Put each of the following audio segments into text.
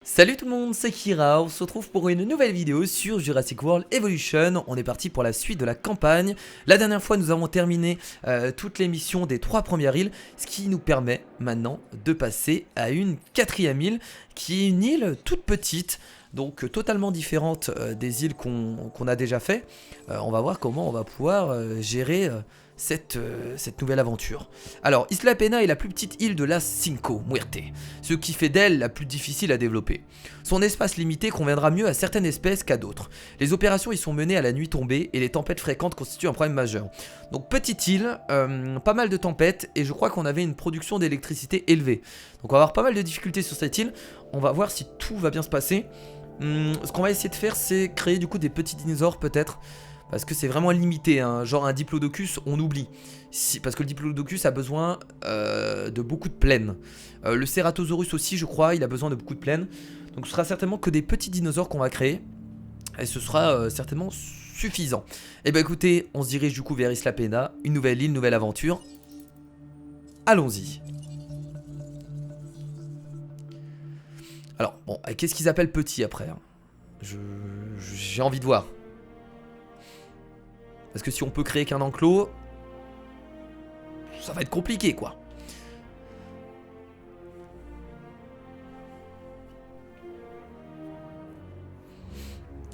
Salut tout le monde, c'est Kira, on se retrouve pour une nouvelle vidéo sur Jurassic World Evolution. On est parti pour la suite de la campagne. La dernière fois nous avons terminé toutes les missions des 3 premières îles, ce qui nous permet maintenant de passer à une 4e île, qui est une île toute petite, donc totalement différente des îles qu'on a déjà fait. On va voir comment on va pouvoir gérer cette nouvelle aventure. Alors, Isla Pena est la plus petite île de las Cinco Muerte, ce qui fait d'elle la plus difficile à développer. Son espace limité conviendra mieux à certaines espèces qu'à d'autres. Les opérations y sont menées à la nuit tombée et les tempêtes fréquentes constituent un problème majeur. Donc petite île, pas mal de tempêtes et je crois qu'on avait une production d'électricité élevée. Donc on va avoir pas mal de difficultés sur cette île. On va voir si tout va bien se passer. Ce qu'on va essayer de faire, c'est créer du coup des petits dinosaures peut-être. Parce que c'est vraiment limité, hein. Genre un Diplodocus, on oublie. Parce que le Diplodocus a besoin de beaucoup de plaines. Le Ceratosaurus aussi, je crois, il a besoin de beaucoup de plaines. Donc ce sera certainement que des petits dinosaures qu'on va créer. Et ce sera certainement suffisant. Et bah écoutez, on se dirige du coup vers Isla Pena. Une nouvelle île, une nouvelle aventure. Allons-y. Alors, bon, qu'est-ce qu'ils appellent petit après, hein? J'ai envie de voir. Parce que si on peut créer qu'un enclos, ça va être compliqué quoi.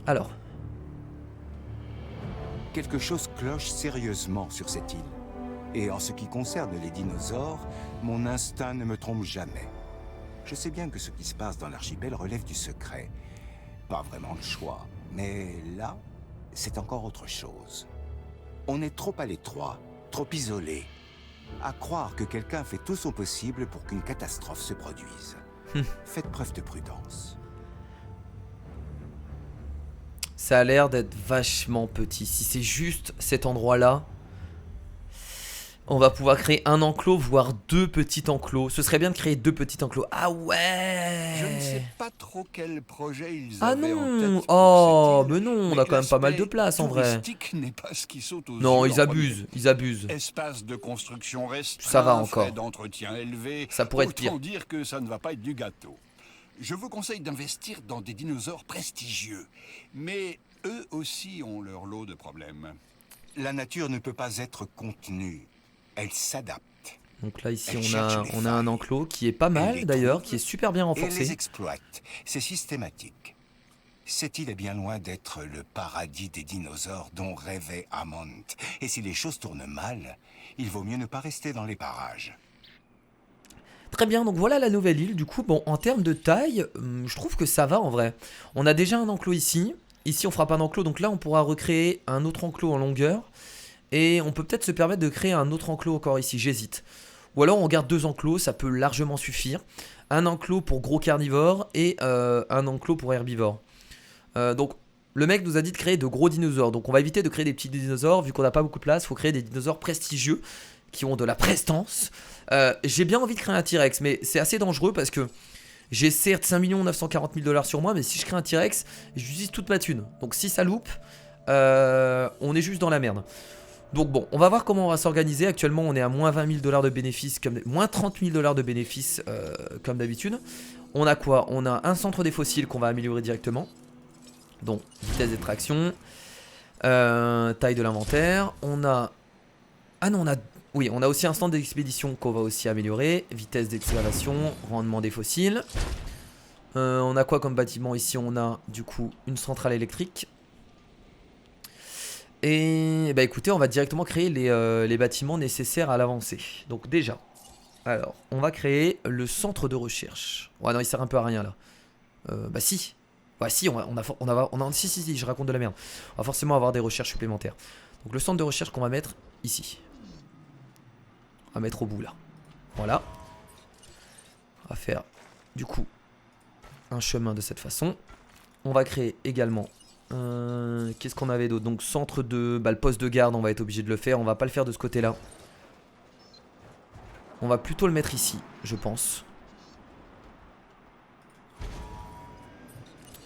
Alors. Quelque chose cloche sérieusement sur cette île. Et en ce qui concerne les dinosaures, mon instinct ne me trompe jamais. Je sais bien que ce qui se passe dans l'archipel relève du secret. Pas vraiment le choix. Mais là, c'est encore autre chose. On est trop à l'étroit, trop isolé. À croire que quelqu'un fait tout son possible pour qu'une catastrophe se produise. Faites preuve de prudence. Ça a l'air d'être vachement petit. Si c'est juste cet endroit-là, on va pouvoir créer un enclos, voire 2 petits enclos. Ce serait bien de créer 2 petits enclos. Ah ouais! Je ne sais pas trop quel projet ils Ah avaient en non! tête pour Oh, cette île, mais non, on a quand même pas mal de l'aspect place en vrai. touristique n'est pas ce qui saute aux Non, yeux ils en abusent, premier. ils abusent. Espace de construction restreint, Ça va encore. frais d'entretien élevés. Ça pourrait être pire. Autant dire que ça ne va pas être du gâteau. Je vous conseille d'investir dans des dinosaures prestigieux, mais eux aussi ont leur lot de problèmes. La nature ne peut pas être contenue. Elle s'adapte. Donc là ici Elle on cherche a, les on a un failles. enclos qui est pas Elle mal les d'ailleurs, trouve qui est super bien Et elle les renforcé. exploite. C'est systématique. Cette île est bien loin d'être le paradis des dinosaures dont rêvait Hammond. Et si les choses tournent mal, il vaut mieux ne pas rester dans les parages. Très bien, donc voilà la nouvelle île. Du coup, bon, en termes de taille, je trouve que ça va en vrai. On a déjà un enclos ici. Ici, on fera pas d'enclos, donc là, on pourra recréer un autre enclos en longueur. Et on peut peut-être se permettre de créer un autre enclos encore ici, j'hésite. Ou alors, on garde 2 enclos, ça peut largement suffire. Un enclos pour gros carnivores et un enclos pour herbivores. Donc, le mec nous a dit de créer de gros dinosaures. Donc, on va éviter de créer des petits dinosaures, vu qu'on n'a pas beaucoup de place. Il faut créer des dinosaures prestigieux, qui ont de la prestance. J'ai bien envie de créer un T-Rex, mais c'est assez dangereux parce que j'ai certes 5 940 000 $ sur moi, mais si je crée un T-Rex, j'utilise toute ma thune. Donc si ça loupe, on est juste dans la merde. Donc bon, on va voir comment on va s'organiser. Actuellement, on est à moins 20 000 $ de bénéfices, moins 30 000 $ de bénéfices comme d'habitude. On a quoi? On a un centre des fossiles qu'on va améliorer directement. Donc vitesse d'extraction, taille de l'inventaire. On a... Ah non, oui, on a aussi un stand d'expédition qu'on va aussi améliorer. Vitesse d'excavation, rendement des fossiles. On a quoi comme bâtiment ici? On a du coup une centrale électrique. Et bah écoutez, on va directement créer les bâtiments nécessaires à l'avancée. Donc déjà, alors, on va créer le centre de recherche. Ouais, non, il sert un peu à rien là. Bah si. Bah si, si, je raconte de la merde. On va forcément avoir des recherches supplémentaires. Donc le centre de recherche qu'on va mettre ici. On va mettre au bout là. Voilà. On va faire du coup un chemin de cette façon. On va créer également qu'est-ce qu'on avait d'autre? Donc centre de... Bah le poste de garde, on va être obligé de le faire. On va pas le faire de ce côté là. On va plutôt le mettre ici, je pense.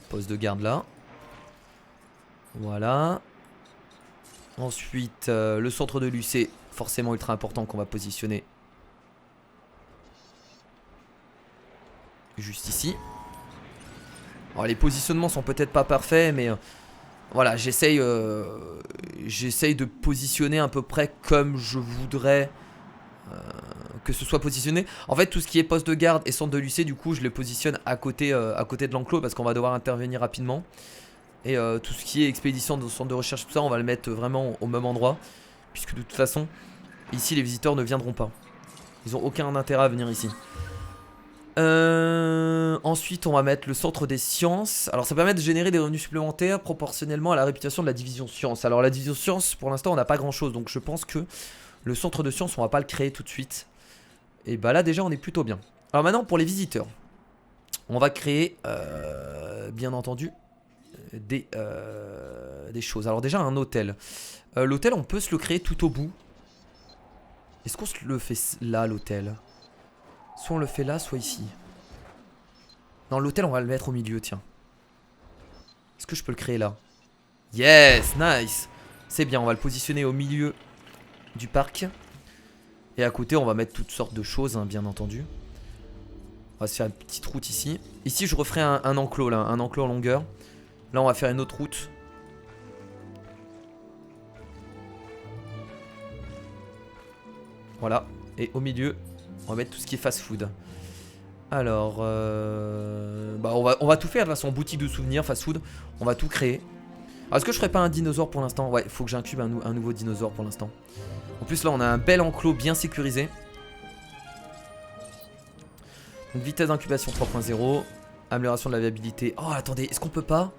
Poste de garde là. Voilà. Ensuite le centre de l'UC, forcément ultra important, qu'on va positionner juste ici. Alors les positionnements sont peut-être pas parfaits, mais voilà, j'essaye de positionner à peu près comme je voudrais que ce soit positionné. En fait, tout ce qui est poste de garde et centre de lycée, du coup, je les positionne à côté de l'enclos parce qu'on va devoir intervenir rapidement. Et tout ce qui est expédition de centre de recherche, tout ça, on va le mettre vraiment au même endroit. Puisque de toute façon, ici, les visiteurs ne viendront pas. Ils ont aucun intérêt à venir ici. Ensuite, on va mettre le centre des sciences. Alors, ça permet de générer des revenus supplémentaires proportionnellement à la réputation de la division sciences. Alors, la division sciences, pour l'instant, on n'a pas grand-chose. Donc, je pense que le centre de sciences, on va pas le créer tout de suite. Et bah là, déjà, on est plutôt bien. Alors, maintenant, pour les visiteurs, on va créer, bien entendu, des choses. Alors, déjà, un hôtel. L'hôtel, on peut se le créer tout au bout. Est-ce qu'on se le fait là, l'hôtel? Soit on le fait là, soit ici. Non, l'hôtel, on va le mettre au milieu, tiens. Est-ce que je peux le créer là? Yes, nice. C'est bien, on va le positionner au milieu du parc. Et à côté, on va mettre toutes sortes de choses, hein, bien entendu. On va se faire une petite route ici. Ici, je referai un enclos, là, un enclos en longueur. Là, on va faire une autre route. Voilà. Et au milieu, on va mettre tout ce qui est fast-food. Alors, bah on va tout faire de toute façon. Boutique de souvenirs, fast-food. On va tout créer. Alors, est-ce que je ferais pas un dinosaure pour l'instant? Ouais, il faut que j'incube un nouveau dinosaure pour l'instant. En plus, là, on a un bel enclos bien sécurisé. Donc, vitesse d'incubation 3.0. Amélioration de la viabilité. Oh, attendez, est-ce qu'on peut pas,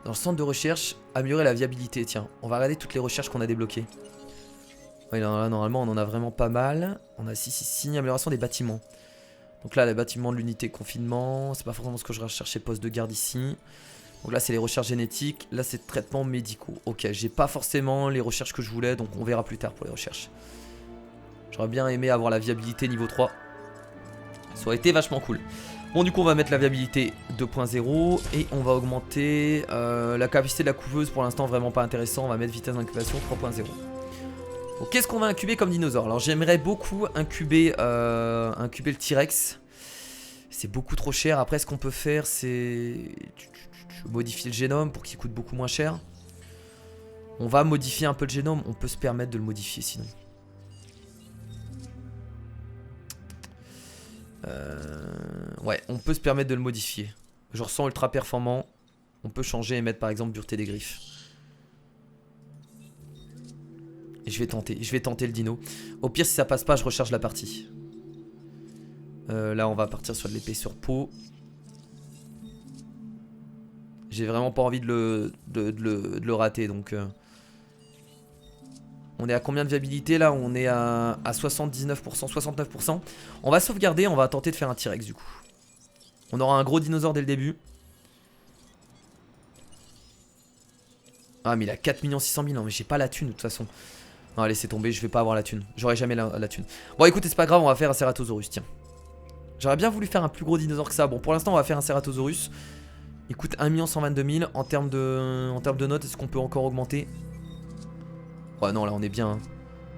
dans le centre de recherche, améliorer la viabilité? Tiens, on va regarder toutes les recherches qu'on a débloquées. Ouais, là, normalement, on en a vraiment pas mal. On a ici, amélioration des bâtiments. Donc là, les bâtiments de l'unité confinement. C'est pas forcément ce que je recherchais, poste de garde ici. Donc là, c'est les recherches génétiques. Là, c'est traitements médicaux. Ok, j'ai pas forcément les recherches que je voulais. Donc on verra plus tard pour les recherches. J'aurais bien aimé avoir la viabilité niveau 3. Ça aurait été vachement cool. Bon, du coup, on va mettre la viabilité 2.0. Et on va augmenter la capacité de la couveuse. Pour l'instant, vraiment pas intéressant. On va mettre vitesse d'incubation 3.0. Donc qu'est-ce qu'on va incuber comme dinosaure? Alors j'aimerais beaucoup incuber le T-Rex. C'est beaucoup trop cher. Après, ce qu'on peut faire, c'est modifier le génome pour qu'il coûte beaucoup moins cher. On va modifier un peu le génome. On peut se permettre de le modifier sinon. Ouais, on peut se permettre de le modifier. Genre sans ultra performant, on peut changer et mettre par exemple dureté des griffes. Et je vais tenter le dino. Au pire, si ça passe pas, je recharge la partie. Là, on va partir sur de l'épaisseur peau. J'ai vraiment pas envie de le rater, donc... On est à combien de viabilité là? On est à 79%, 69%. On va sauvegarder, on va tenter de faire un T-Rex du coup. On aura un gros dinosaure dès le début. Ah mais il a 4 600 000, non mais j'ai pas la thune de toute façon. Non, laissez tomber, je vais pas avoir la thune. J'aurai jamais la thune. Bon, écoutez, c'est pas grave, on va faire un Ceratosaurus, tiens. J'aurais bien voulu faire un plus gros dinosaure que ça. Bon, pour l'instant, on va faire un Ceratosaurus. Il coûte 1 122 000. En termes de notes, est-ce qu'on peut encore augmenter? Ouais, non, là, on est bien. Hein.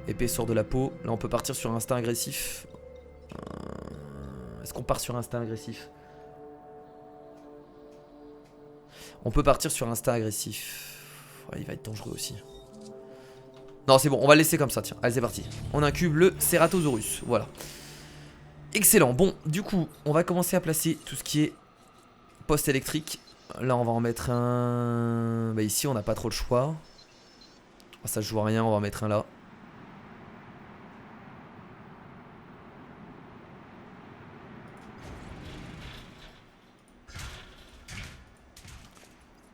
Épaisseur de la peau. Là, on peut partir sur instinct agressif. Est-ce qu'on part sur instinct agressif? On peut partir sur instinct agressif. Ouais, il va être dangereux aussi. Non, c'est bon, on va le laisser comme ça, tiens. Allez, c'est parti. On incube le Ceratosaurus, voilà. Excellent, bon, du coup, on va commencer à placer tout ce qui est poste électrique. Là, on va en mettre un... Bah, ici, on n'a pas trop le choix. Ça joue à rien, on va en mettre un là.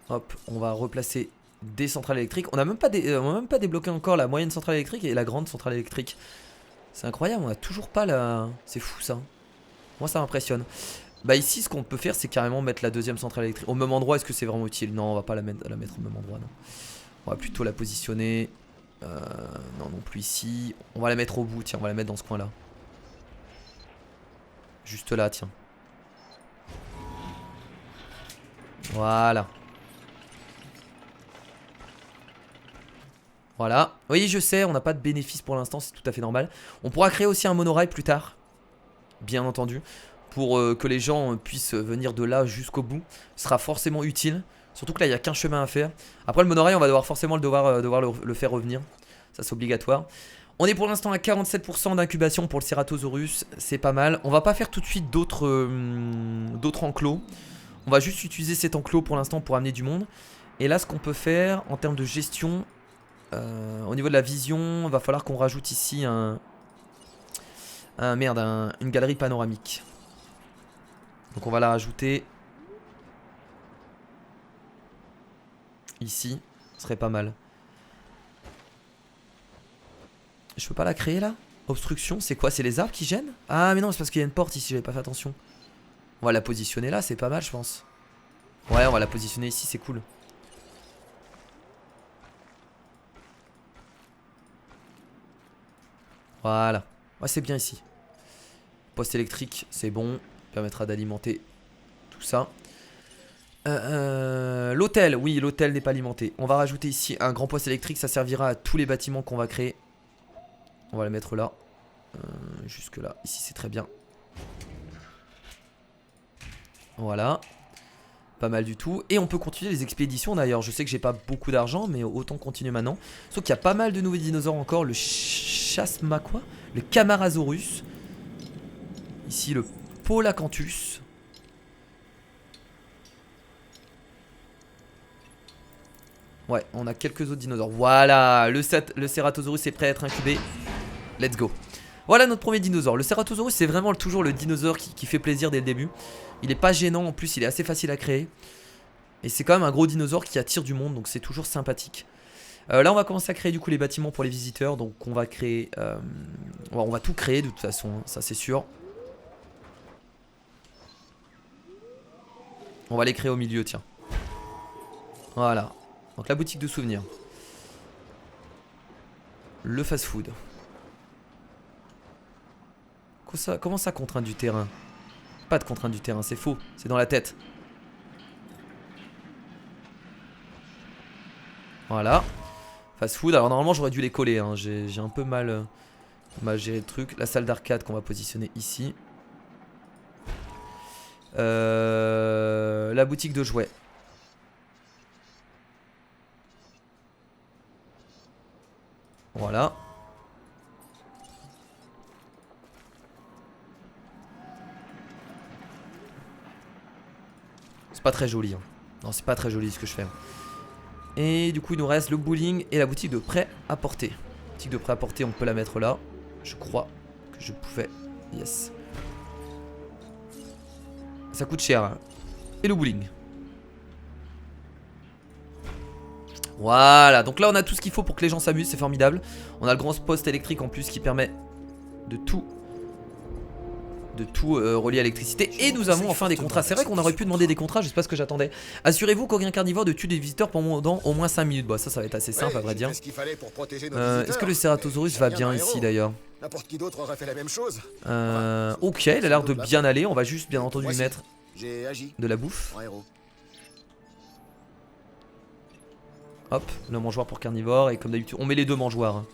Hop, on va replacer des centrales électriques. On n'a même pas débloqué encore la moyenne centrale électrique et la grande centrale électrique. C'est incroyable, on a toujours pas la... C'est fou ça. Moi ça m'impressionne. Bah ici ce qu'on peut faire c'est carrément mettre la deuxième centrale électrique au même endroit. Est-ce que c'est vraiment utile? Non, on va pas la mettre au même endroit, non. On va plutôt la positionner. Non plus ici. On va la mettre au bout, tiens, on va la mettre dans ce coin là. Juste là, tiens. Voilà. Voilà. Oui, je sais, on n'a pas de bénéfice pour l'instant, c'est tout à fait normal. On pourra créer aussi un monorail plus tard. Bien entendu. pour que les gens puissent venir de là jusqu'au bout. Ce sera forcément utile. Surtout que là il n'y a qu'un chemin à faire. Après le monorail on va devoir forcément le faire revenir. Ça c'est obligatoire. On est pour l'instant à 47% d'incubation pour le Ceratosaurus. C'est pas mal. On va pas faire tout de suite d'autres enclos. On va juste utiliser cet enclos pour l'instant pour amener du monde. Et là ce qu'on peut faire en termes de gestion, au niveau de la vision, il va falloir qu'on rajoute ici une galerie panoramique. Donc on va la rajouter ici, ce serait pas mal. Je peux pas la créer là? Obstruction, c'est quoi? C'est les arbres qui gênent? Ah mais non, c'est parce qu'il y a une porte ici, j'avais pas fait attention. On va la positionner là, c'est pas mal je pense. Ouais, on va la positionner ici, c'est cool. Voilà, ouais, c'est bien ici. Poste électrique, c'est bon, permettra d'alimenter tout ça. L'hôtel, oui, l'hôtel n'est pas alimenté. On va rajouter ici un grand poste électrique, ça servira à tous les bâtiments qu'on va créer. On va le mettre là, jusque là, ici c'est très bien. Voilà, pas mal du tout. Et on peut continuer les expéditions d'ailleurs. Je sais que j'ai pas beaucoup d'argent, mais autant continuer maintenant. Sauf qu'il y a pas mal de nouveaux dinosaures encore. Le Chasma quoi? Le Camarasaurus. Ici le Polacanthus. Ouais, on a quelques autres dinosaures. Voilà, le Ceratosaurus est prêt à être incubé. Let's go. Voilà notre premier dinosaure. Le Ceratosaurus c'est vraiment toujours le dinosaure qui fait plaisir dès le début. Il est pas gênant en plus, il est assez facile à créer. Et c'est quand même un gros dinosaure qui attire du monde, donc c'est toujours sympathique. Là on va commencer à créer du coup les bâtiments pour les visiteurs. Donc on va créer on va tout créer de toute façon, hein, ça c'est sûr. On va les créer au milieu, tiens. Voilà. Donc la boutique de souvenirs. Le fast food. Comment ça contrainte du terrain? Pas de contrainte du terrain, c'est faux, c'est dans la tête. Voilà. Fast food, alors normalement j'aurais dû les coller, hein. J'ai un peu mal géré le truc. La salle d'arcade qu'on va positionner ici. La boutique de jouets. Voilà. C'est pas très joli, hein. Non, c'est pas très joli ce que je fais. Et du coup il nous reste le bowling et la boutique de prêt à porter. Boutique de prêt à porter, on peut la mettre là. Je crois que je pouvais. Yes. Ça coûte cher, hein. Et le bowling. Voilà, donc là on a tout ce qu'il faut pour que les gens s'amusent, c'est formidable. On a le grand poste électrique en plus qui permet de tout relier à l'électricité. Et nous avons enfin des contrats. C'est vrai qu'on aurait pu demander des contrats, je sais pas ce que j'attendais. Assurez-vous qu'aucun carnivore ne tue des visiteurs pendant au moins 5 minutes. Bah ça va être assez simple à vrai dire. Est-ce que le Ceratosaurus va bien ici d'ailleurs? Ok, il a l'air de bien aller. On va juste bien entendu lui mettre de la bouffe. Hop, le mangeoire pour carnivore. Et comme d'habitude, on met les deux mangeoires, hein.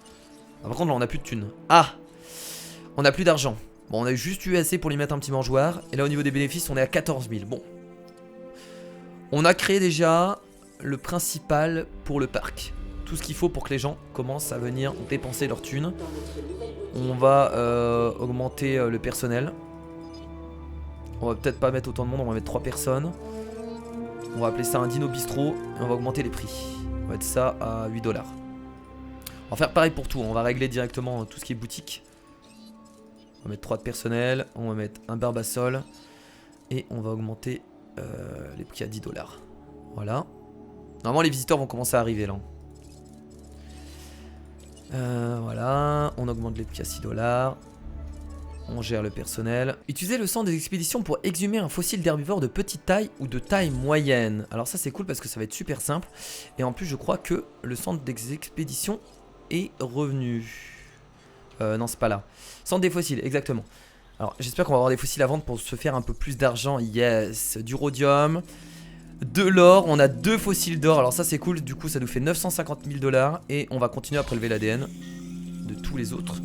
Ah, par contre là on a plus de thunes. Ah, on a plus d'argent. Bon, on a juste eu assez pour lui mettre un petit mangeoire. Et là au niveau des bénéfices on est à 14 000. Bon, on a créé déjà le principal pour le parc. Tout ce qu'il faut pour que les gens commencent à venir dépenser leur thunes. On va augmenter le personnel. On va peut-être pas mettre autant de monde, on va mettre 3 personnes. On va appeler ça un dino bistrot. Et on va augmenter les prix. On va mettre ça à 8 $. On va faire pareil pour tout, on va régler directement tout ce qui est boutique. On va mettre 3 de personnel, on va mettre un barbasol. Et on va augmenter les prix à 10 $. Voilà. Normalement les visiteurs vont commencer à arriver là. Voilà, on augmente les prix à 6 $. On gère le personnel. Utilisez le sang des expéditions pour exhumer un fossile d'herbivore de petite taille ou de taille moyenne. Alors ça c'est cool parce que ça va être super simple. Et en plus je crois que le centre des expéditions est revenu. Non c'est pas là. Centre des fossiles, exactement. Alors j'espère qu'on va avoir des fossiles à vendre pour se faire un peu plus d'argent. Yes, du rhodium, de l'or, on a 2 fossiles d'or. Alors ça c'est cool, du coup ça nous fait 950 000 $. Et on va continuer à prélever l'ADN de tous les autres.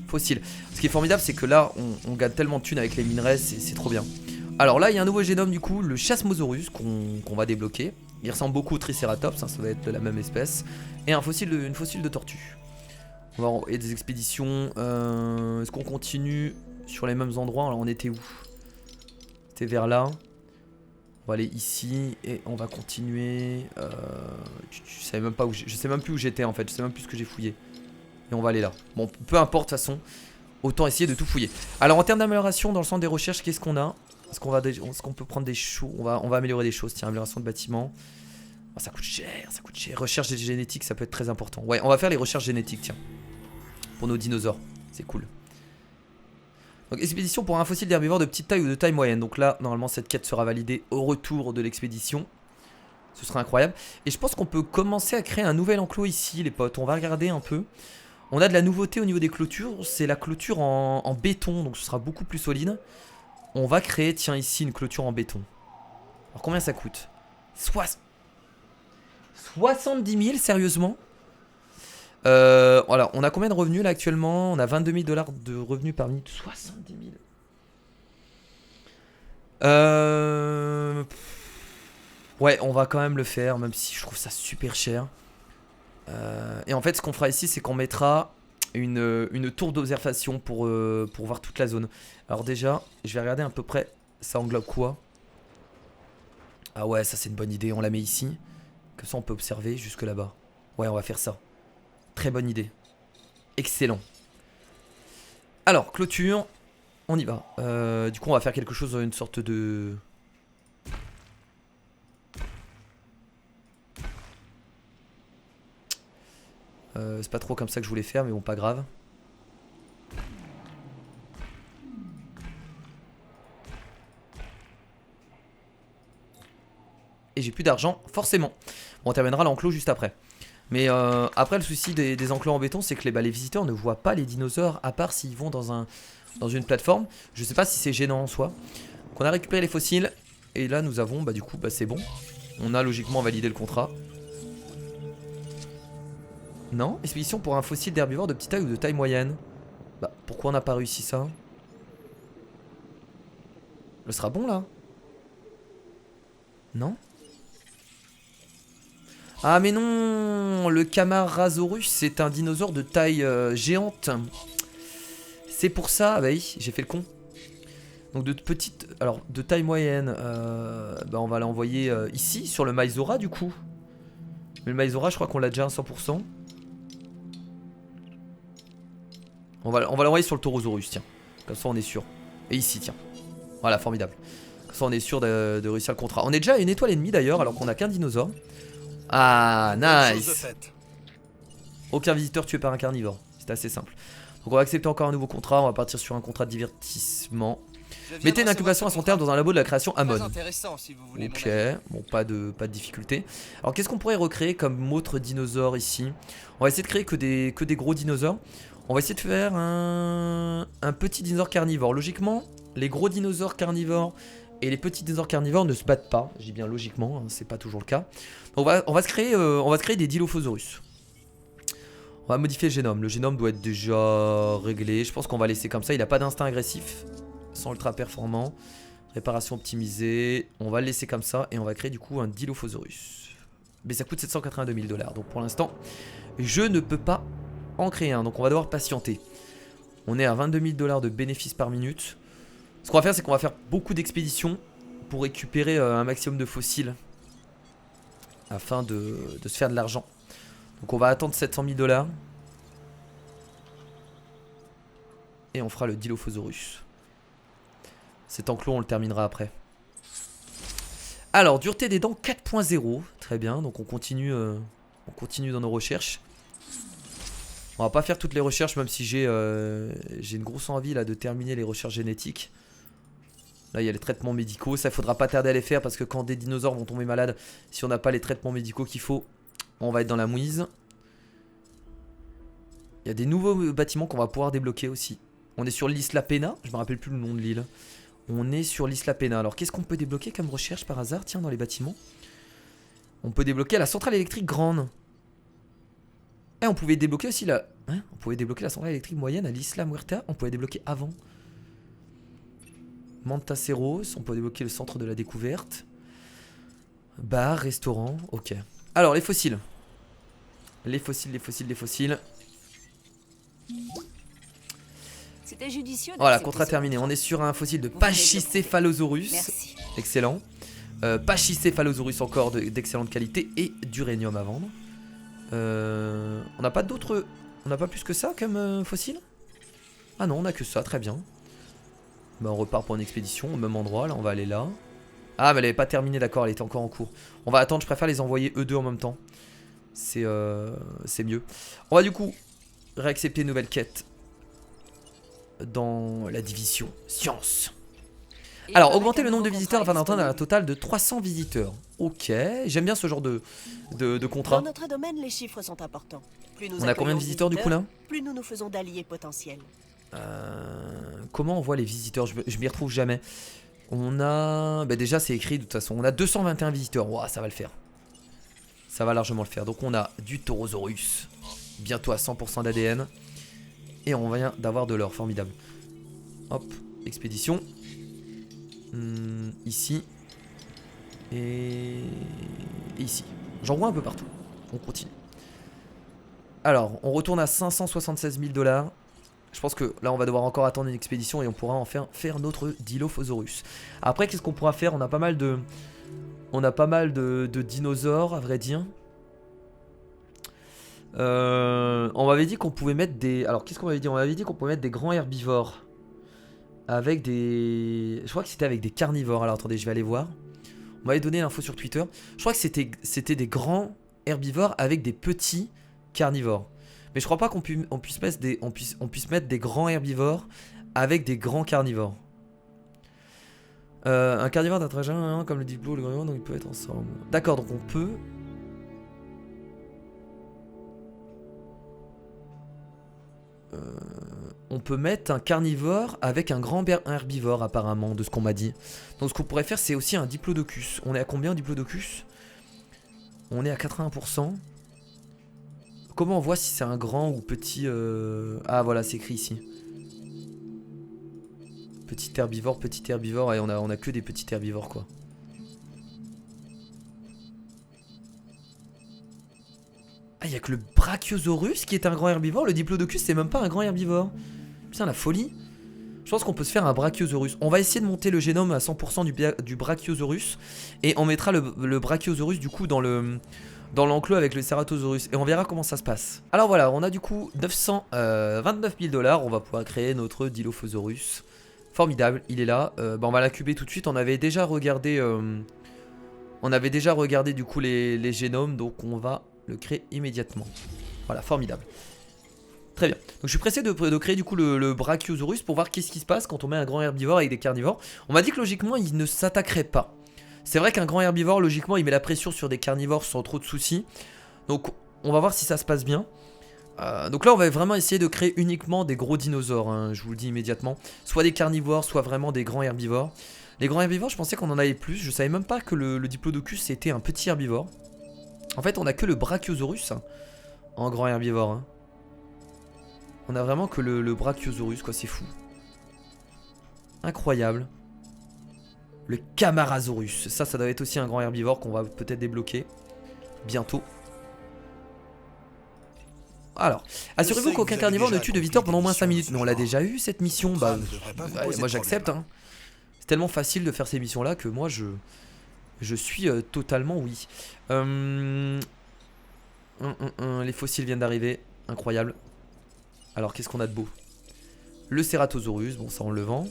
fossile. Ce qui est formidable, c'est que là, on gagne tellement de thunes avec les minerais, c'est trop bien. Alors là, il y a un nouveau génome du coup, le Chasmosaurus qu'on va débloquer. Il ressemble beaucoup au Triceratops, hein, ça va être de la même espèce. Et une fossile de tortue. On va envoyer des expéditions. Est-ce qu'on continue sur les mêmes endroits? Alors on était où? C'était vers là. On va aller ici et on va continuer. Je savais même pas où je sais même plus où j'étais en fait. Je sais même plus ce que j'ai fouillé. Et on va aller là. Bon, peu importe de toute façon. Autant essayer de tout fouiller. Alors en termes d'amélioration dans le centre des recherches, qu'est-ce qu'on a? Est-ce qu'on peut prendre des choses? On va améliorer des choses. Tiens, amélioration de bâtiment. Oh, ça coûte cher, ça coûte cher. Recherche génétique, ça peut être très important. Ouais, on va faire les recherches génétiques, tiens. Pour nos dinosaures. C'est cool. Donc expédition pour un fossile d'herbivore de petite taille ou de taille moyenne. Donc là, normalement, cette quête sera validée au retour de l'expédition. Ce sera incroyable. Et je pense qu'on peut commencer à créer un nouvel enclos ici, les potes. On va regarder un peu. On a de la nouveauté au niveau des clôtures. C'est la clôture en béton, donc ce sera beaucoup plus solide. On va créer, tiens, ici, une clôture en béton. Alors combien ça coûte? 70 000, sérieusement? Voilà, on a combien de revenus là actuellement? On a 22 000 $ de revenus par minute. 70 000. Ouais, on va quand même le faire, même si je trouve ça super cher. Et en fait, ce qu'on fera ici, c'est qu'on mettra une tour d'observation pour voir toute la zone. Alors déjà, je vais regarder à peu près, ça englobe quoi? Ah ouais, ça c'est une bonne idée, on la met ici. Comme ça on peut observer jusque là-bas. Ouais, on va faire ça. Très bonne idée. Excellent. Alors, clôture, on y va. Du coup, on va faire quelque chose, une sorte de... c'est pas trop comme ça que je voulais faire, mais bon, pas grave. Et j'ai plus d'argent, forcément. Bon, on terminera l'enclos juste après. Mais après, le souci des enclos en béton, c'est que les visiteurs ne voient pas les dinosaures, à part s'ils vont dans une plateforme. Je sais pas si c'est gênant en soi. Donc on a récupéré les fossiles. Et là, nous avons, du coup, c'est bon. On a logiquement validé le contrat. Non, expédition pour un fossile d'herbivore de petite taille ou de taille moyenne. Pourquoi on n'a pas réussi ça? Ce sera bon là? Non? Ah mais non, le Camarasaurus c'est un dinosaure de taille géante. C'est pour ça, ah bah oui, j'ai fait le con. Donc de petite, alors de taille moyenne, on va l'envoyer ici sur le Maizora du coup. Mais le Maizora je crois qu'on l'a déjà à 100%. On va l'envoyer sur le Taurosaurus, tiens. Comme ça on est sûr. Et ici, tiens. Voilà, formidable. Comme ça on est sûr de réussir le contrat. On est déjà à une étoile et demie d'ailleurs, alors qu'on a qu'un dinosaure. Ah, nice. Aucun visiteur tué par un carnivore. C'est assez simple. Donc on va accepter encore un nouveau contrat. On va partir sur un contrat de divertissement. Mettez une incubation à son terme dans un labo de la création Amon. Ok, bon, pas de difficulté. Alors qu'est-ce qu'on pourrait recréer comme autre dinosaure ici? On va essayer de créer que des gros dinosaures. On va essayer de faire un petit dinosaure carnivore. Logiquement, les gros dinosaures carnivores et les petits dinosaures carnivores ne se battent pas. Je dis bien logiquement, hein, c'est pas toujours le cas. Donc on va se créer des Dilophosaurus. On va modifier le génome. Le génome doit être déjà réglé. Je pense qu'on va laisser comme ça. Il n'a pas d'instinct agressif. Sans ultra performant. Réparation optimisée. On va le laisser comme ça. Et on va créer du coup un Dilophosaurus. Mais ça coûte 782 000 $. Donc pour l'instant, je ne peux pas en créer un. Donc on va devoir patienter. On est à 22 000 $ de bénéfices par minute. Ce qu'on va faire, c'est qu'on va faire beaucoup d'expéditions pour récupérer un maximum de fossiles. Afin de se faire de l'argent. Donc on va attendre 700 000 $. Et on fera le Dilophosaurus. Cet enclos on le terminera après. Alors dureté des dents 4.0. Très bien, donc on continue dans nos recherches. On va pas faire toutes les recherches, même si j'ai une grosse envie là de terminer les recherches génétiques. Là il y a les traitements médicaux. Ça il faudra pas tarder à les faire, parce que quand des dinosaures vont tomber malades, si on n'a pas les traitements médicaux qu'il faut, on va être dans la mouise. Il y a des nouveaux bâtiments qu'on va pouvoir débloquer aussi. On est sur l'Isla Pena. Je me rappelle plus le nom de l'île. On est sur l'Isla Pena. Alors qu'est-ce qu'on peut débloquer comme recherche par hasard? Tiens, dans les bâtiments. On peut débloquer la centrale électrique grande. Et on pouvait débloquer aussi Hein, on pouvait débloquer la centrale électrique moyenne à l'Isla Muerta. On pouvait débloquer avant. Mantaceros. On peut débloquer le centre de la découverte. Bar, restaurant. Ok. Alors, les fossiles. Les fossiles, les fossiles, les fossiles. C'était judicieux. Voilà, contrat terminé. On est sur un fossile de Pachycephalosaurus. Merci. Excellent. Pachycephalosaurus encore d'excellente qualité. Et d'uranium à vendre. On n'a pas d'autres... On n'a pas plus que ça comme fossile? Ah non, on a que ça, très bien. Bah, on repart pour une expédition au même endroit. Là, on va aller là. Ah, mais elle n'avait pas terminé, d'accord, elle était encore en cours. On va attendre, je préfère les envoyer eux deux en même temps. C'est mieux. On va du coup réaccepter une nouvelle quête dans la division science. Alors, augmenter le nombre de visiteurs afin d'atteindre un total de 300 visiteurs. Ok, j'aime bien ce genre de contrat. Dans notre domaine, les chiffres sont importants. Plus nous On a combien de visiteurs du coup là? Plus nous nous faisons d'alliés potentiels. Comment on voit les visiteurs? Je m'y retrouve jamais. On a... Bah déjà c'est écrit de toute façon. On a 221 visiteurs. Ouah, ça va le faire. Ça va largement le faire. Donc on a du Taurosaurus. Bientôt à 100% d'ADN. Et on vient d'avoir de l'or. Formidable. Hop. Expédition. Ici. Et ici. J'en vois un peu partout. On continue. Alors, on retourne à 576 000 $. Je pense que là on va devoir encore attendre une expédition et on pourra en faire notre Dilophosaurus. Après qu'est-ce qu'on pourra faire? On a pas mal de... dinosaures à vrai dire. On m'avait dit qu'on pouvait mettre des... Alors qu'est-ce qu'on m'avait dit? On m'avait dit qu'on pouvait mettre des grands herbivores. Avec des... Je crois que c'était avec des carnivores. Alors attendez, je vais aller voir. On m'avait donné l'info sur Twitter. Je crois que c'était des grands herbivores avec des petits carnivores. Mais je crois pas qu'on puisse mettre des grands herbivores avec des grands carnivores. Un carnivore d'un trajet comme le diplo, le grand, donc ils peuvent être ensemble. D'accord, donc on peut... on peut mettre un carnivore avec un grand herbivore apparemment, de ce qu'on m'a dit. Donc ce qu'on pourrait faire, c'est aussi un diplodocus. On est à combien diplodocus? On est à 80%. Comment on voit si c'est un grand ou petit... Ah voilà, c'est écrit ici. Petit herbivore, et on a que des petits herbivores quoi. Ah, il y a que le Brachiosaurus qui est un grand herbivore. Le Diplodocus c'est même pas un grand herbivore. Putain, la folie. Je pense qu'on peut se faire un Brachiosaurus. On va essayer de monter le génome à 100% du Brachiosaurus. Et on mettra le Brachiosaurus du coup dans l'enclos avec le Ceratosaurus. Et on verra comment ça se passe. Alors voilà, on a du coup 929 000 $. On va pouvoir créer notre Dilophosaurus. Formidable, il est là. On va l'incuber tout de suite. On avait déjà regardé du coup les génomes. Donc on va le créer immédiatement. Voilà, formidable. Très bien. Donc je suis pressé de créer du coup le Brachiosaurus pour voir qu'est-ce qui se passe quand on met un grand herbivore avec des carnivores. On m'a dit que logiquement il ne s'attaquerait pas. C'est vrai qu'un grand herbivore logiquement il met la pression sur des carnivores sans trop de soucis. Donc on va voir si ça se passe bien. Donc là on va vraiment essayer de créer uniquement des gros dinosaures hein, je vous le dis immédiatement. Soit des carnivores, soit vraiment des grands herbivores. Les grands herbivores je pensais qu'on en avait plus. Je savais même pas que le Diplodocus c'était un petit herbivore. En fait on a que le Brachiosaurus hein, en grand herbivore hein. On a vraiment que le Brachiosaurus quoi, c'est fou. Incroyable. Le Camarasaurus, ça doit être aussi un grand herbivore qu'on va peut-être débloquer bientôt. Alors, assurez-vous qu'aucun carnivore ne tue de visiteur pendant au moins 5 minutes. Mais on l'a déjà eu cette mission, moi j'accepte hein. C'est tellement facile de faire ces missions là que moi je suis totalement oui. Les fossiles viennent d'arriver, incroyable. Alors qu'est-ce qu'on a de beau? Le Ceratosaurus, bon ça on le vend.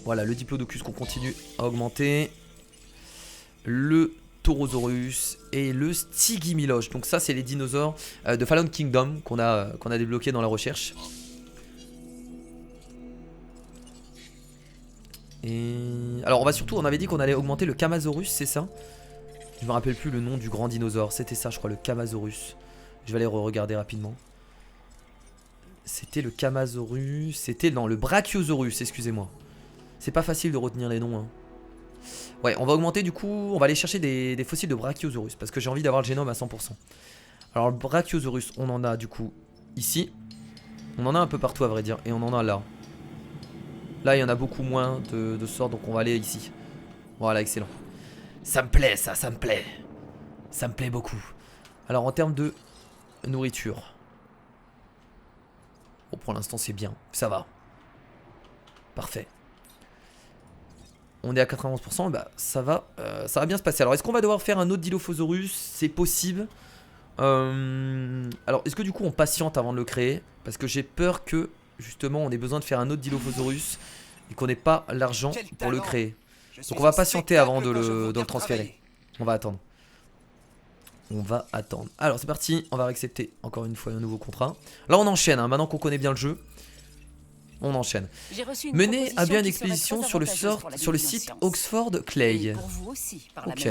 Voilà, le Diplodocus qu'on continue à augmenter. Le Taurosaurus et le Stygimoloch. Donc ça c'est les dinosaures de Fallen Kingdom qu'on a débloqué dans la recherche. Et alors on va surtout, on avait dit qu'on allait augmenter le Kamasaurus, c'est ça? Je me rappelle plus le nom du grand dinosaure, c'était ça je crois, le Kamasaurus. Je vais aller regarder rapidement. C'était le Kamasaurus, c'était dans le Brachiosaurus, excusez-moi. C'est pas facile de retenir les noms hein. Ouais, on va augmenter du coup, on va aller chercher des fossiles de Brachiosaurus parce que j'ai envie d'avoir le génome à 100%. Alors le Brachiosaurus, on en a du coup ici. On en a un peu partout à vrai dire. Et on en a là. Là il y en a beaucoup moins de sorts, donc on va aller ici. Voilà, excellent. Ça me plaît ça, ça me plaît. Ça me plaît beaucoup. Alors en termes de nourriture. Bon, pour l'instant c'est bien, ça va. Parfait. On est à 91%, bah ça va bien se passer. Alors est-ce qu'on va devoir faire un autre Dilophosaurus? C'est possible. Alors est-ce que du coup on patiente avant de le créer? Parce que j'ai peur que justement on ait besoin de faire un autre Dilophosaurus et qu'on n'ait pas l'argent pour le créer. Donc on va patienter avant de le transférer. On va attendre. On va attendre. Alors c'est parti, on va accepter encore une fois un nouveau contrat. Là on enchaîne, hein, maintenant qu'on connaît bien le jeu. On enchaîne. Menez à bien une expédition sur le site Oxford Clay. Ok.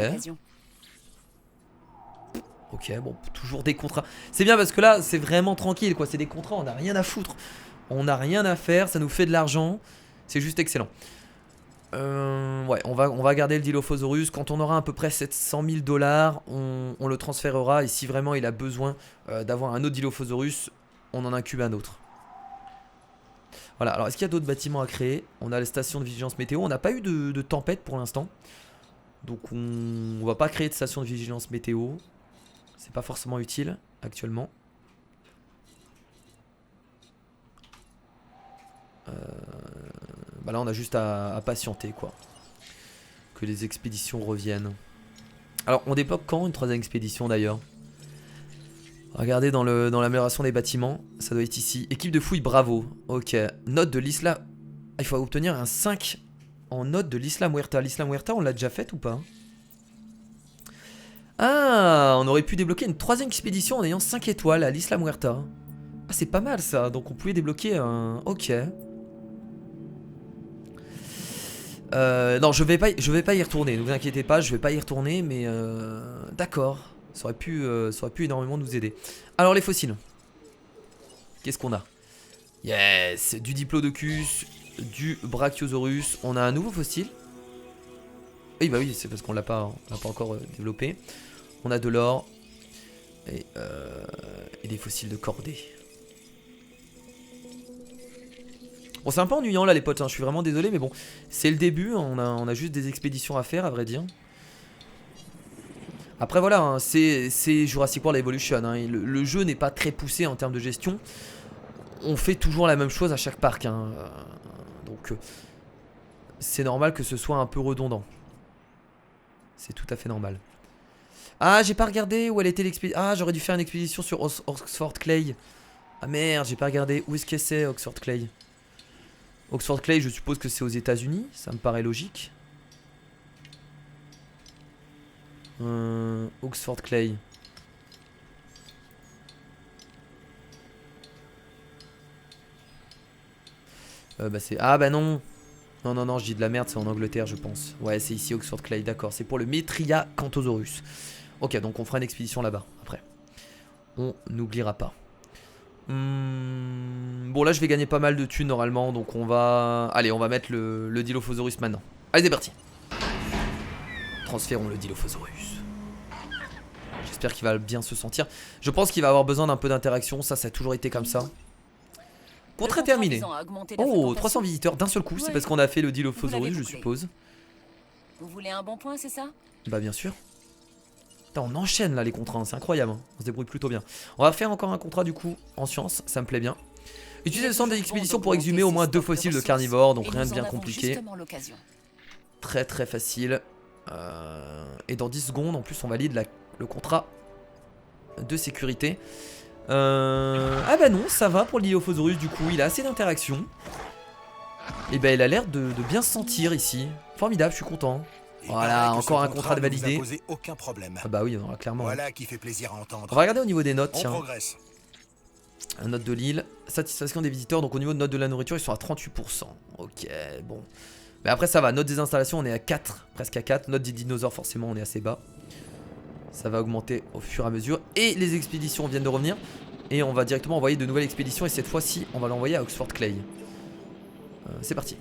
Ok, bon, toujours des contrats. C'est bien parce que là c'est vraiment tranquille quoi, c'est des contrats, on n'a rien à foutre. On n'a rien à faire, ça nous fait de l'argent. C'est juste excellent. Ouais, on va garder le Dilophosaurus. Quand on aura à peu près 700 000 $, on le transférera. Et si vraiment il a besoin d'avoir un autre Dilophosaurus, on en incube un autre. Voilà, alors est-ce qu'il y a d'autres bâtiments à créer? On a les stations de vigilance météo. On n'a pas eu de tempête pour l'instant. Donc on va pas créer de station de vigilance météo. C'est pas forcément utile actuellement. Bah là on a juste à patienter quoi. Que les expéditions reviennent. Alors on débloque quand une troisième expédition d'ailleurs? Regardez dans l'amélioration des bâtiments. Ça doit être ici. Équipe de fouille bravo. Ok. Note de l'Isla. Il faut obtenir un 5 en note de l'Isla Muerta. L'Isla Muerta on l'a déjà faite ou pas? Ah, on aurait pu débloquer une troisième expédition en ayant 5 étoiles à l'Isla Muerta. Ah c'est pas mal ça. Donc on pouvait débloquer un... Ok. Non, je vais pas y retourner. Ne vous inquiétez pas, je vais pas y retourner, mais d'accord. Ça aurait pu énormément nous aider. Alors les fossiles. Qu'est-ce qu'on a? Yes, du Diplodocus, du Brachiosaurus. On a un nouveau fossile. Oui, bah oui, c'est parce qu'on l'a pas encore développé. On a de l'or et des fossiles de cordée. Bon c'est un peu ennuyant là les potes, hein. Je suis vraiment désolé mais bon c'est le début, on a juste des expéditions à faire à vrai dire. Après voilà, hein, c'est Jurassic World Evolution, hein. Le jeu n'est pas très poussé en termes de gestion. On fait toujours la même chose à chaque parc, hein. Donc c'est normal que ce soit un peu redondant. C'est tout à fait normal. Ah j'ai pas regardé où elle était l'expédition. Ah j'aurais dû faire une expédition sur Oxford Clay. Ah merde j'ai pas regardé, où est-ce que c'est Oxford Clay? Oxford Clay, je suppose que c'est aux États-Unis, ça me paraît logique. Oxford Clay. Bah c'est... Ah bah non. Non, je dis de la merde, c'est en Angleterre, je pense. Ouais, c'est ici Oxford Clay, d'accord. C'est pour le Metria-Canthosaurus. Ok, donc on fera une expédition là-bas, après. On n'oubliera pas. Bon là je vais gagner pas mal de thunes normalement. Donc on va... Allez on va mettre le Dilophosaurus maintenant. Allez c'est parti. Transférons le Dilophosaurus. J'espère qu'il va bien se sentir. Je pense qu'il va avoir besoin d'un peu d'interaction. Ça a toujours été comme ça. Contrat terminé. Oh 300 visiteurs d'un seul coup. C'est parce qu'on a fait le Dilophosaurus je suppose. Vous voulez un bon point c'est ça? Bah bien sûr. On enchaîne là les contrats, hein, c'est incroyable, hein. On se débrouille plutôt bien. On va faire encore un contrat du coup en science, ça me plaît bien. Utilisez le centre d'expédition pour exhumer au moins 2 fossiles de carnivores, donc rien de bien compliqué. Très très facile. Et dans 10 secondes en plus on valide le contrat de sécurité. Ah bah non, ça va pour le Dilophosaurus du coup, il a assez d'interaction. Et bah il a l'air de bien se sentir ici. Formidable, je suis content. Voilà, encore un contrat de validé. Aucun problème. Ah bah oui, non, clairement. Voilà qui fait plaisir à entendre. On va regarder au niveau des notes, On tiens. progresse. Un note de l'île, satisfaction des visiteurs, donc au niveau de note de la nourriture, ils sont à 38%. Ok, bon. Mais après ça va, note des installations, on est à 4, presque à 4. Note des dinosaures, forcément, on est assez bas. Ça va augmenter au fur et à mesure. Et les expéditions viennent de revenir. Et on va directement envoyer de nouvelles expéditions. Et cette fois-ci, on va l'envoyer à Oxford Clay. C'est parti.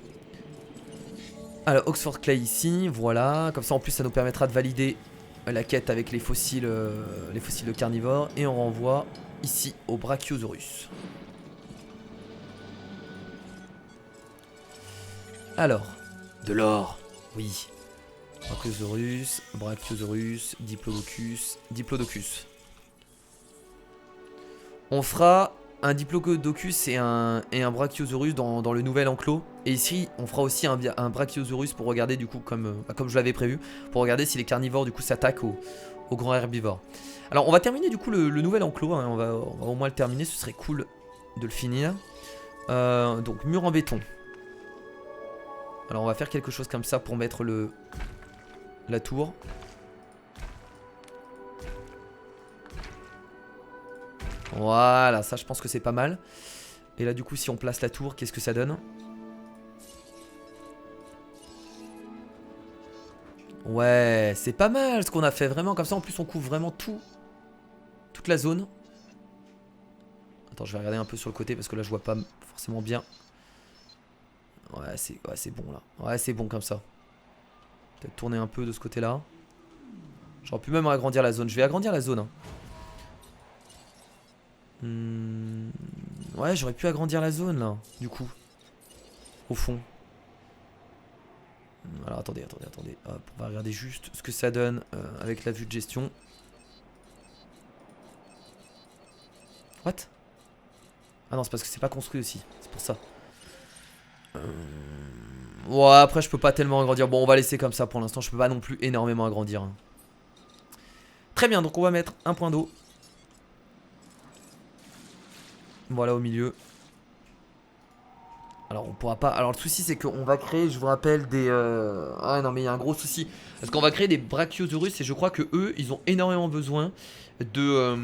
Alors Oxford Clay ici, voilà, comme ça en plus ça nous permettra de valider la quête avec les fossiles de carnivores. Et on renvoie ici au Brachiosaurus. Alors, de l'or, oui. Brachiosaurus, Diplodocus. On fera un Diplodocus et un Brachiosaurus dans le nouvel enclos. Et ici, on fera aussi un Brachiosaurus pour regarder du coup, comme je l'avais prévu, pour regarder si les carnivores du coup s'attaquent aux grands herbivores. Alors, on va terminer du coup le nouvel enclos. Hein, on va au moins le terminer, ce serait cool de le finir. Donc, mur en béton. Alors, on va faire quelque chose comme ça pour mettre la tour. Voilà, ça je pense que c'est pas mal. Et là du coup si on place la tour, qu'est-ce que ça donne? Ouais, c'est pas mal ce qu'on a fait vraiment. Comme ça en plus on couvre vraiment toute la zone. Attends, je vais regarder un peu sur le côté parce que là je vois pas forcément bien. Ouais, c'est bon là. Ouais, c'est bon comme ça. Peut-être tourner un peu de ce côté là. J'aurais pu même agrandir la zone. Je vais agrandir la zone hein. Ouais, j'aurais pu agrandir la zone là, du coup. Au fond. Alors attendez. Hop, on va regarder juste ce que ça donne avec la vue de gestion. What? Ah non, c'est parce que c'est pas construit aussi. C'est pour ça. Ouais, après je peux pas tellement agrandir. Bon, on va laisser comme ça pour l'instant. Je peux pas non plus énormément agrandir hein. Très bien, donc on va mettre un point d'eau. Voilà au milieu. Alors on pourra pas. Alors le souci c'est qu'on va créer, je vous rappelle, des... Ah non mais il y a un gros souci. Parce qu'on va créer des Brachiosaurus et je crois que eux, ils ont énormément besoin de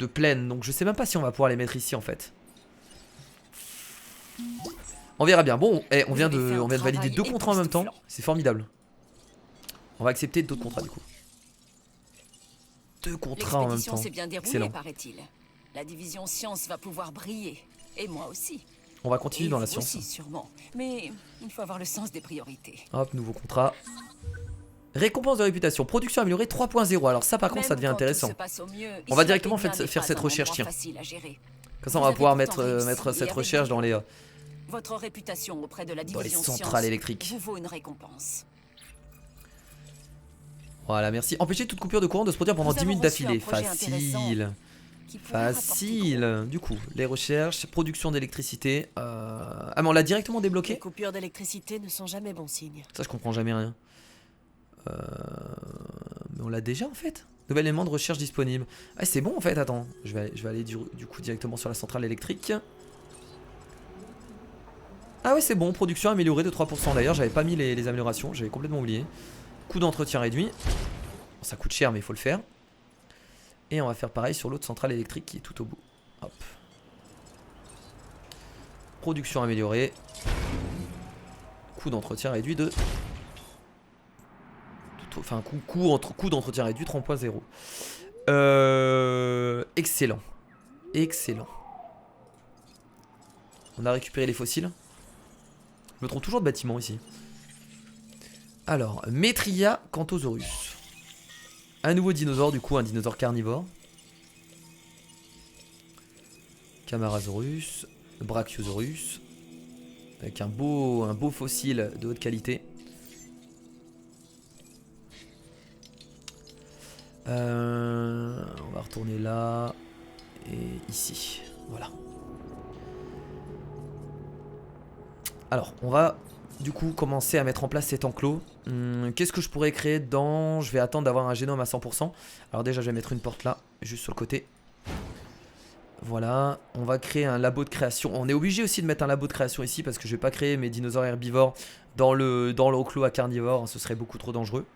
plaine. Donc je sais même pas si on va pouvoir les mettre ici en fait. On verra bien. Bon, on vient de valider 2 contrats en même temps. C'est formidable. On va accepter d'autres contrats du coup. 2 contrats en même temps. C'est bien déroulé, excellent. Paraît-il. La division science va pouvoir briller. Et moi aussi. On va continuer dans la vous science. aussi, sûrement. Mais il faut avoir le sens des priorités. Hop, nouveau contrat. Récompense de réputation. Production améliorée 3.0. Alors ça par contre ça devient intéressant. On va directement faire cette recherche, tiens. Comme ça on va pouvoir mettre cette recherche dans les Votre réputation auprès de la division centrales électriques. vous vaut une récompense. Voilà, merci. Empêcher toute coupure de courant de se produire pendant 10 minutes d'affilée. Facile. Facile. Du coup, les recherches, production d'électricité. Ah mais on l'a directement débloqué. Les coupures d'électricité ne sont jamais bon signe. Ça je comprends jamais rien. Mais on l'a déjà en fait. Nouvel élément de recherche disponible. Ah c'est bon en fait, attends. Je vais aller du coup directement sur la centrale électrique. Ah ouais c'est bon, production améliorée de 3%. D'ailleurs j'avais pas mis les améliorations, j'avais complètement oublié. Coût d'entretien réduit. Bon, ça coûte cher mais il faut le faire. Et on va faire pareil sur l'autre centrale électrique qui est tout au bout. Hop. Production améliorée. Coût d'entretien réduit de... Enfin, coût d'entretien réduit 3.0. Excellent. Excellent. On a récupéré les fossiles. Je me trompe toujours de bâtiment ici. Alors, Metria Canthosaurus. Un nouveau dinosaure, du coup, un dinosaure carnivore. Camarasaurus. Brachiosaurus. Avec un beau fossile de haute qualité. On va retourner là. Et ici. Voilà. Alors, on va du coup commencer à mettre en place cet enclos. Qu'est-ce que je pourrais créer dedans? Je vais attendre d'avoir un génome à 100%. Alors déjà je vais mettre une porte là, juste sur le côté. Voilà, on va créer un labo de création. On est obligé aussi de mettre un labo de création ici parce que je vais pas créer mes dinosaures herbivores dans l'enclos à carnivores, ce serait beaucoup trop dangereux.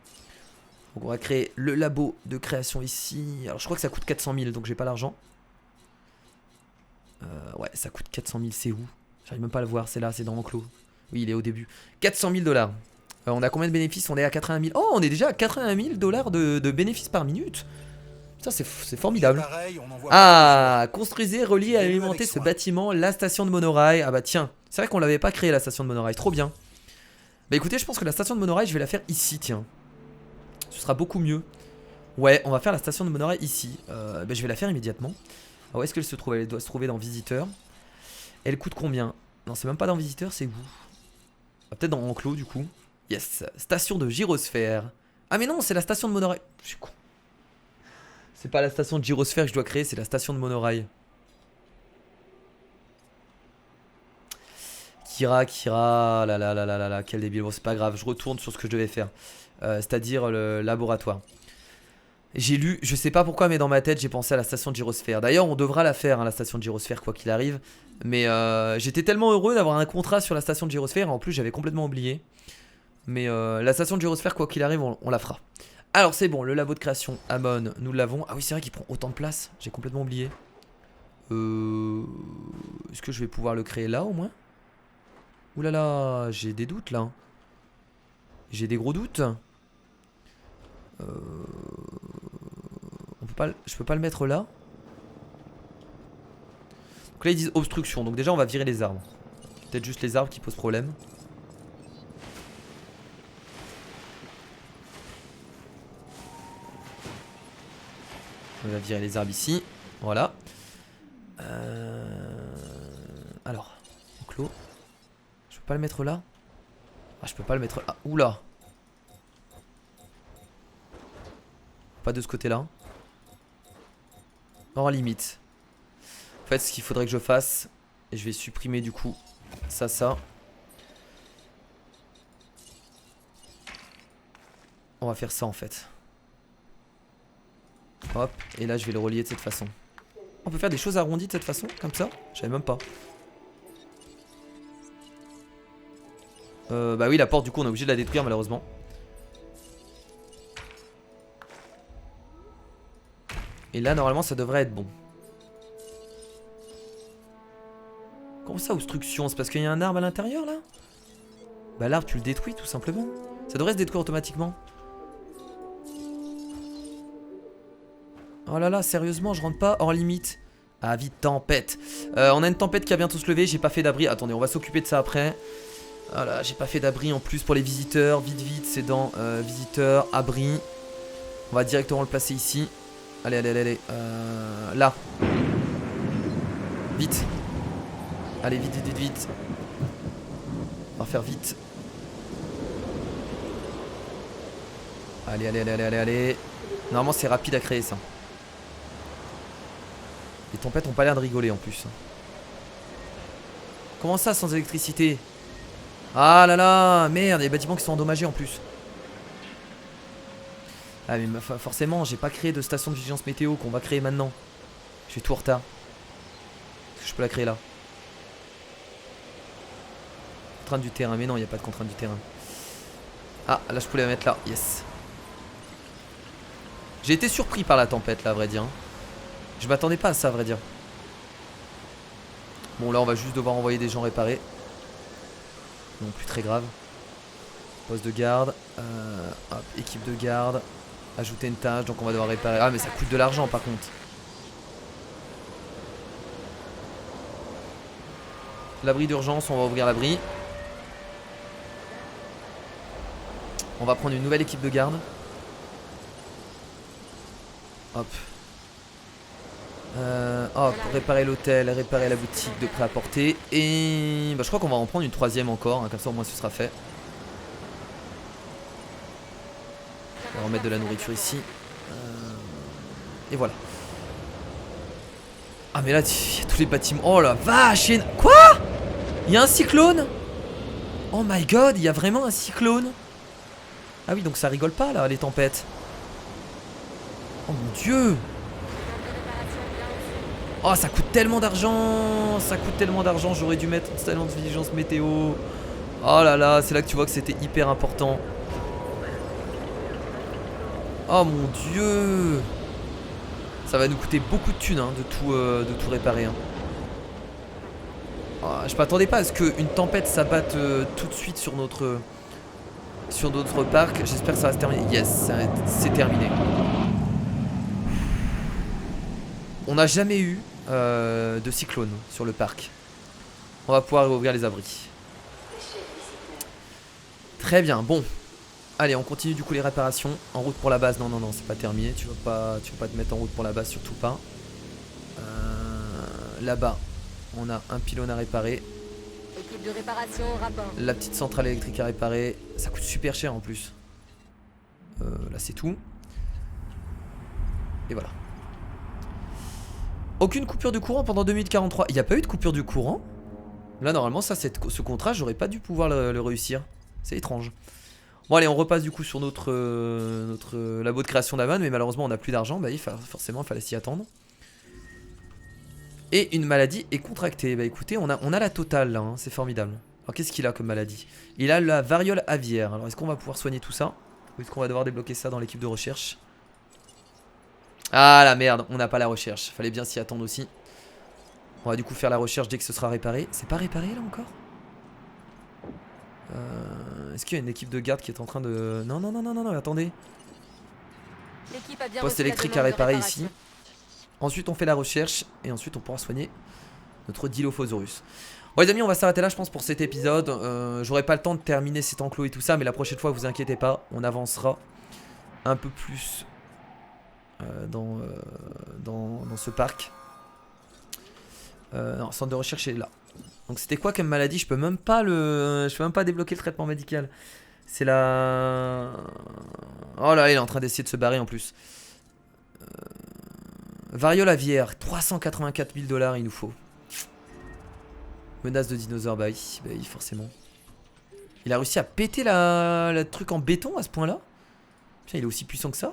Donc on va créer le labo de création ici. Alors je crois que ça coûte 400 000 donc j'ai pas l'argent. Ouais ça coûte 400 000, c'est où? J'arrive même pas à le voir, c'est là, c'est dans l'enclos. Oui, il est au début. 400 000 $. On a combien de bénéfices? On est à 80 000. Oh, on est déjà à 80 000 $ de bénéfices par minute. Ça, c'est formidable. Ah, construisez, reliez et alimentez ce bâtiment, la station de monorail. Ah bah tiens, c'est vrai qu'on l'avait pas créé la station de monorail. Trop bien. Bah écoutez, je pense que la station de monorail, je vais la faire ici, tiens. Ce sera beaucoup mieux. Ouais, on va faire la station de monorail ici. Je vais la faire immédiatement. Ah, où est-ce qu'elle se trouve? Elle doit se trouver dans Visiteur. Elle coûte combien? Non, c'est même pas dans Visiteur, c'est où? Ah, peut-être dans Enclos du coup. Yes, station de gyrosphère. Ah mais non, c'est la station de monorail. Je suis con. C'est pas la station de gyrosphère que je dois créer, c'est la station de monorail. Kira, là, quel débile. Bon, c'est pas grave, je retourne sur ce que je devais faire. C'est-à-dire le laboratoire. J'ai lu, je sais pas pourquoi, mais dans ma tête, j'ai pensé à la station de gyrosphère. D'ailleurs, on devra la faire, hein, la station de gyrosphère, quoi qu'il arrive. Mais j'étais tellement heureux d'avoir un contrat sur la station de gyrosphère. En plus, j'avais complètement oublié. Mais la station de gyrosphère, quoi qu'il arrive, on la fera. Alors, c'est bon, le labo de création, Amon, nous l'avons. Ah oui, c'est vrai qu'il prend autant de place. J'ai complètement oublié. Est-ce que je vais pouvoir le créer là, au moins? Ouh là là, j'ai des doutes, là. J'ai des gros doutes. Je peux pas le mettre là. Donc là ils disent obstruction. Donc déjà on va virer les arbres. Peut-être juste les arbres qui posent problème. On va virer les arbres ici. Voilà. Alors, enclos. Je peux pas le mettre là. Ah, je peux pas le mettre là. Oula. Pas de ce côté-là. Hors limite. En fait, ce qu'il faudrait que je fasse, et je vais supprimer du coup ça. On va faire ça en fait. Hop, et là je vais le relier de cette façon. On peut faire des choses arrondies de cette façon, comme ça? Je savais même pas. Bah oui, la porte du coup on est obligé de la détruire malheureusement. Et là normalement ça devrait être bon. Comment ça obstruction? C'est parce qu'il y a un arbre à l'intérieur là? Bah l'arbre tu le détruis tout simplement. Ça devrait se détruire automatiquement. Oh là là, sérieusement je rentre pas hors limite. Ah vite, tempête. On a une tempête qui va bientôt se lever, j'ai pas fait d'abri. Attendez, on va s'occuper de ça après. Voilà, j'ai pas fait d'abri en plus pour les visiteurs. Vite, c'est dans visiteurs, abri. On va directement le placer ici. Allez. Là. Vite. Allez, vite. On va faire vite. Allez. Normalement, c'est rapide à créer ça. Les tempêtes ont pas l'air de rigoler en plus. Comment ça, sans électricité? Ah là là, merde, il y a des bâtiments qui sont endommagés en plus. Ah mais forcément, j'ai pas créé de station de vigilance météo qu'on va créer maintenant. Je suis tout en retard. Est-ce que je peux la créer là? Contrainte du terrain, mais non, il n'y a pas de contrainte du terrain. Ah, là je peux la mettre là, yes. J'ai été surpris par la tempête là, à vrai dire. Je m'attendais pas à ça, à vrai dire. Bon, là on va juste devoir envoyer des gens réparer. Non plus très grave. Poste de garde. Hop, équipe de garde. Ajouter une tâche, donc on va devoir réparer. Ah mais ça coûte de l'argent par contre. L'abri d'urgence, on va ouvrir l'abri. On va prendre une nouvelle équipe de garde. Hop. Hop, réparer l'hôtel, réparer la boutique de prêt-à-porter. Et bah, je crois qu'on va en prendre une troisième encore, hein, comme ça au moins ce sera fait. On va remettre de la nourriture ici. Et voilà. Ah mais là, il y a tous les bâtiments. Oh la vache. Quoi? Il y a un cyclone? Oh my god, il y a vraiment un cyclone. Ah oui, donc ça rigole pas là, les tempêtes. Oh mon dieu. Oh, ça coûte tellement d'argent. Ça coûte tellement d'argent. J'aurais dû mettre une station de vigilance météo. Oh là là, c'est là que tu vois que c'était hyper important. Oh mon dieu. Ça va nous coûter beaucoup de thunes hein, de tout réparer. Hein. Oh, je m'attendais pas à ce qu'une tempête s'abatte tout de suite sur notre parc. J'espère que ça va se terminer. Yes, c'est terminé. On n'a jamais eu de cyclone sur le parc. On va pouvoir ouvrir les abris. Très bien, bon. Allez, on continue du coup les réparations. En route pour la base. Non, non, non, c'est pas terminé. Tu vas pas te mettre en route pour la base, surtout pas. Là-bas, on a un pylône à réparer. Équipe de réparation, rapport. La petite centrale électrique à réparer. Ça coûte super cher en plus. Là, c'est tout. Et voilà. Aucune coupure de courant pendant 2 minutes 43. Il n'y a pas eu de coupure de courant. Là, normalement, ça, ce contrat, j'aurais pas dû pouvoir le réussir. C'est étrange. Bon, allez, on repasse du coup sur notre labo de création d'Aman. Mais malheureusement, on n'a plus d'argent. Bah, forcément, il fallait s'y attendre. Et une maladie est contractée. Bah, écoutez, on a la totale là. Hein, c'est formidable. Alors, qu'est-ce qu'il a comme maladie? Il a la variole aviaire. Alors, est-ce qu'on va pouvoir soigner tout ça? Ou est-ce qu'on va devoir débloquer ça dans l'équipe de recherche? Ah la merde, on n'a pas la recherche. Fallait bien s'y attendre aussi. On va du coup faire la recherche dès que ce sera réparé. C'est pas réparé là encore? Est-ce qu'il y a une équipe de garde qui est en train de... Non, non, non, non, non, non, attendez. Poste électrique à réparer ici. Ensuite on fait la recherche. Et ensuite on pourra soigner notre Dilophosaurus. Bon les amis, on va s'arrêter là je pense pour cet épisode. J'aurai pas le temps de terminer cet enclos et tout ça. Mais la prochaine fois, vous inquiétez pas, on avancera un peu plus dans ce parc. Non, centre de recherche est là. Donc c'était quoi comme maladie? Je peux même pas débloquer le traitement médical. C'est la... Oh là, il est en train d'essayer de se barrer en plus. Variole aviaire, 384 000 $ il nous faut. Menace de dinosaure, bah oui, forcément. Il a réussi à péter le truc en béton à ce point là. Putain, il est aussi puissant que ça.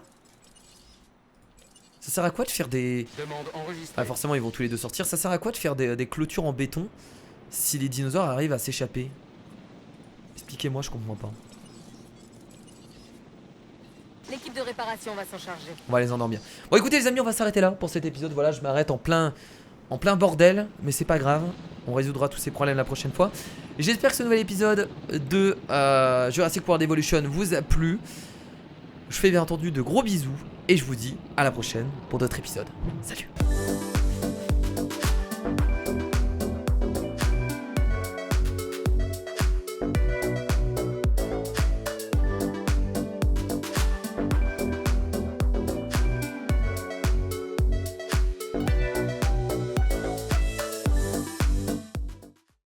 Ça sert à quoi de faire des... Ah forcément ils vont tous les deux sortir. Ça sert à quoi de faire des clôtures en béton si les dinosaures arrivent à s'échapper? Expliquez-moi, je comprends pas. L'équipe de réparation va s'en charger. On va les endormir. Bon écoutez les amis, on va s'arrêter là pour cet épisode. Voilà, je m'arrête en plein bordel. Mais c'est pas grave, on résoudra tous ces problèmes la prochaine fois. J'espère que ce nouvel épisode de Jurassic World Evolution vous a plu. Je fais bien entendu de gros bisous. Et je vous dis à la prochaine pour d'autres épisodes. Salut!